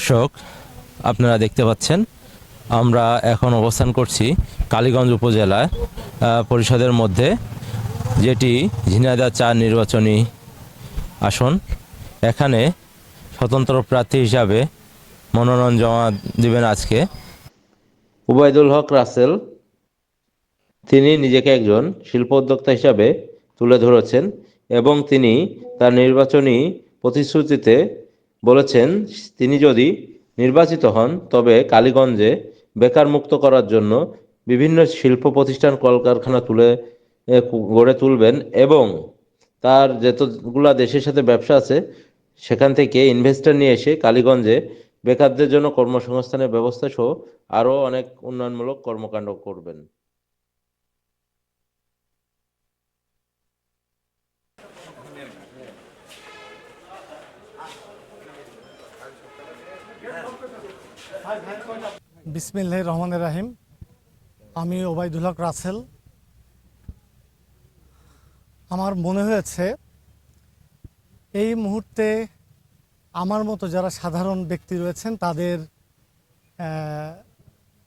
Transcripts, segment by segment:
দর্শক, আপনারা দেখতে পাচ্ছেন আমরা এখন অবস্থান করছি কালীগঞ্জ উপজেলা পরিষদের মধ্যে, যেটি ঝিনাইদহ ৪ নির্বাচনী আসন। এখানে স্বতন্ত্র প্রার্থী হিসাবে মনোনয়ন জমা দিবেন আজকে উবাইদুল হক রাসেল। তিনি নিজেকে একজন শিল্প উদ্যোক্তা হিসাবে তুলে ধরেছেন এবং তিনি তার নির্বাচনী প্রতিশ্রুতিতে বলেছেন তিনি যদি নির্বাচিত হন তবে কালীগঞ্জে বেকার মুক্ত করার জন্য বিভিন্ন শিল্প প্রতিষ্ঠান কলকারখানা গড়ে তুলবেন এবং তার যতগুলা দেশের সাথে ব্যবসা আছে সেখান থেকে ইনভেস্টর নিয়ে এসে কালীগঞ্জে বেকারদের জন্য কর্মসংস্থানের ব্যবস্থা সহ আরও অনেক উন্নয়নমূলক কর্মকাণ্ড করবেন। বিসমিল্লাহির রহমানির রহিম। আমি ওবাইদুল হক রাসেল। আমার মনে হয়েছে এই মুহূর্তে আমার মতো যারা সাধারণ ব্যক্তি রয়েছেন তাদের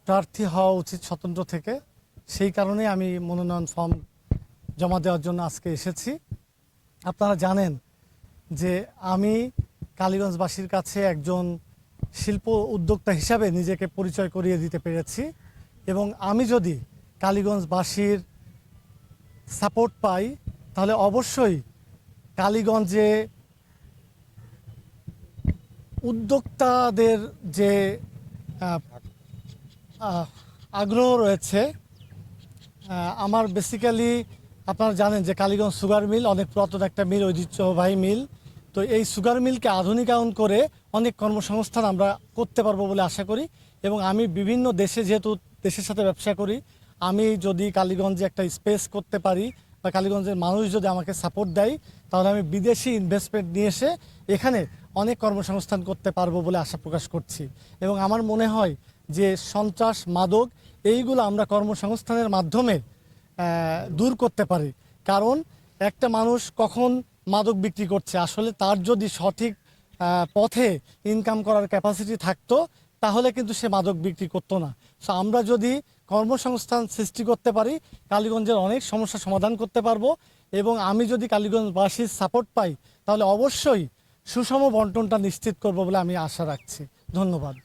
প্রার্থী হওয়া উচিত স্বতন্ত্র থেকে। সেই কারণে আমি মনোনয়ন ফর্ম জমা দেওয়ার জন্য আজকে এসেছি। আপনারা জানেন যে আমি কালীগঞ্জবাসীর কাছে একজন শিল্প উদ্যোক্তা হিসাবে নিজেকে পরিচয় করিয়ে দিতে পেরেছি এবং আমি যদি কালীগঞ্জবাসীর সাপোর্ট পাই তাহলে অবশ্যই কালীগঞ্জে উদ্যোক্তাদের যে আগ্রহ রয়েছে, আমার বেসিক্যালি আপনারা জানেন যে কালীগঞ্জ সুগার মিল অনেক পুরাতন একটা মিল, ঐতিহ্যবাহী মিল। তো এই সুগার মিলকে আধুনিকায়ন করে অনেক কর্মসংস্থান আমরা করতে পারবো বলে আশা করি এবং আমি বিভিন্ন দেশে যেহেতু দেশের সাথে ব্যবসা করি, আমি যদি কালীগঞ্জে একটা স্পেস করতে পারি বা কালীগঞ্জের মানুষ যদি আমাকে সাপোর্ট দেয় তাহলে আমি বিদেশি ইনভেস্টমেন্ট নিয়ে এসে এখানে অনেক কর্মসংস্থান করতে পারবো বলে আশা প্রকাশ করছি। এবং আমার মনে হয় যে সন্ত্রাস, মাদক এইগুলো আমরা কর্মসংস্থানের মাধ্যমে দূর করতে পারি। কারণ একটা মানুষ কখন মাদক বিক্রি করছে, আসলে তার যদি সঠিক পথে ইনকাম করার ক্যাপাসিটি থাকতো তাহলে কিন্তু সে মাদক বিক্রি করতো না। সো আমরা যদি কর্মসংস্থান সৃষ্টি করতে পারি কালীগঞ্জের অনেক সমস্যা সমাধান করতে পারবো এবং আমি যদি কালীগঞ্জবাসীর সাপোর্ট পাই তাহলে অবশ্যই সুষম বন্টনটা নিশ্চিত করব বলে আমি আশা রাখছি। ধন্যবাদ।